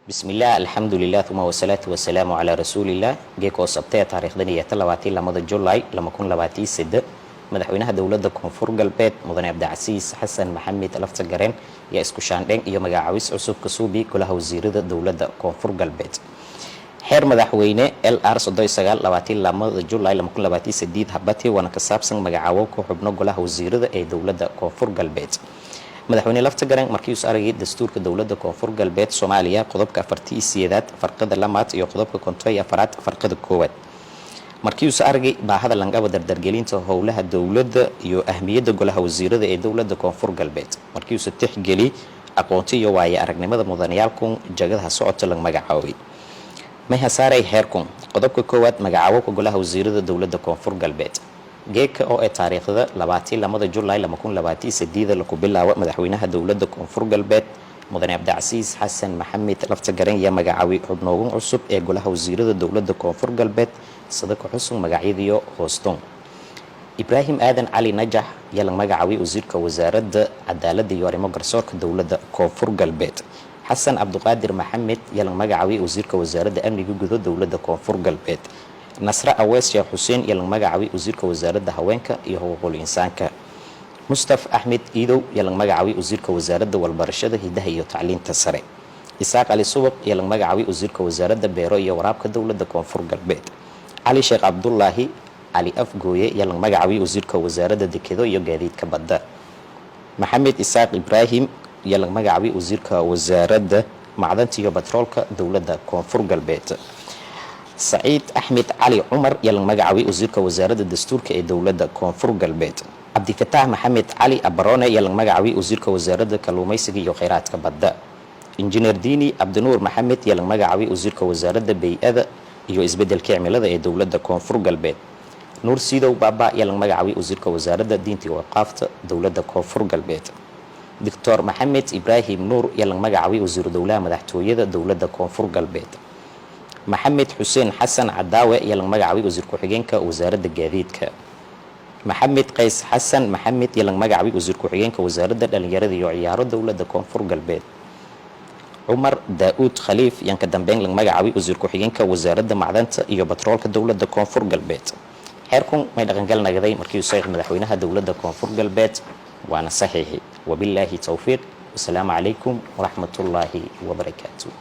بسم الله الحمد لله ثم والصلاة والسلام على رسول الله جيكو سبتي تاريخ دنيا تلواتي لمدة جولاي لما كون لواتي سد مدحوينها دولة كونفور قلبات مدن عبد العزيز حسن محمد لفت جرين يا اسكوشاندين iyo magacaawis cusub ka suubi kulaha wasiirada dowladda koonfur galbeed xeer madaxweyne LR 39 July 2028 habati wana ka saabsan magacaawo ku xubno golaha wasiirada ee dowladda koonfur galbeed madaxweyne lafta garan markii uu aragay dastuurka dowladda koonfur galbeed Soomaaliya qodobka 47 farqada lamaad iyo qodobka 54 farqada koowaad markii uu aragay baahida langaba dardargelinta howlaha dowladda iyo ahmiyada golaha wasiirada ee dowladda koonfur galbeed markii uu tixgeli aqoonti iyo waaya aragnimada mudaniyaalku jagadaha socodka lang magacaaway ma hasaaray heerkun qodobka koowaad magacaawo golaha wasiirada dowladda koonfur galbeed geeka oo ay taariikhda 22 July 2028 la ku bilaabo madaxweynaha dowladda koonfur galbeed mudane Abdicasiis Xasan Maxamed lafta garan iyo magacaawi xubnoogan cusub ee golaha wasiirada dowladda koonfur galbeed saddex xusub magacyadiyo hooston Ibrahim Aadan Ali Najax yalan magacaawi wasiirka wasaaradda cadaaladda iyo arrimo garsoorka dowladda koonfur galbeed Xasan Abduqaadir Maxamed yalan magacaawi wasiirka wasaaradda amniga guud dowladda koonfur galbeed Nasra Awees Sheekh Xuseen yalan magacaawi wasiirka wasaaradda haweenka iyo xuquuqul insaanka Mustafa Ahmed Iidow yalan magacaawi wasiirka wasaaradda walbarashada hidaha iyo tacliinta sare Isaaq Ali Subaq yalan magacaawi wasiirka wasaaradda beero iyo waraabka dowladda koonfur galbeed Ali Sheekh Abdullaahi Ali Afgooye yalan magacaawi wasiirka wasaaradda dekedo iyo gaadiidka badda Maxamed Isaaq Ibrahim yalan magacaawi wasiirka wasaaradda macdanta iyo batroolka dowladda koonfur galbeed Saeed Ahmed Ali Umar yalan magacaawi wasiirka wasaaradda dastuurka ee dowladda koonfur galbeed Abdi Fatah Maxamed Ali Abarone yalan magacaawi wasiirka wasaaradda kalluumaysiga iyo kheyraadka badda Engineer Dini Abdinuur Maxamed yalan magacaawi wasiirka wasaaradda bay'ada iyo isbedelka cimilada ee dowladda koonfur galbeed Nuur Siidow Baba yalan magacaawi wasiirka wasaaradda diinta iyo waqaafta dowladda koonfur galbeed Dr. Maxamed Ibrahim Nuur yalan magacaawi wasiir dowlaha madaxtooyada dowladda koonfur galbeed Maxamed Xuseen Xasan Cadaawe yalan magacaawi wasiir ku-xigeenka wasaaradda gaadiidka Maxamed Qays Xasan Maxamed yalan magacaawi wasiir ku-xigeenka wasaaradda dhalinyarada iyo ciyaaro dowladda koonfur galbeed Umar Daud Khaliif yanka dambeyn lang magacaawi wasiir ku-xigeenka wasaaradda macdanta iyo batroolka dowladda koonfur galbeed heerkun may dhaqangal nagaday markii uu saxiix madaxweynaha dowladda koonfur galbeed waana saxiixi wabillahi tawfiiq wasalaamu calaykum waraxmatullaahi wabarakaatuh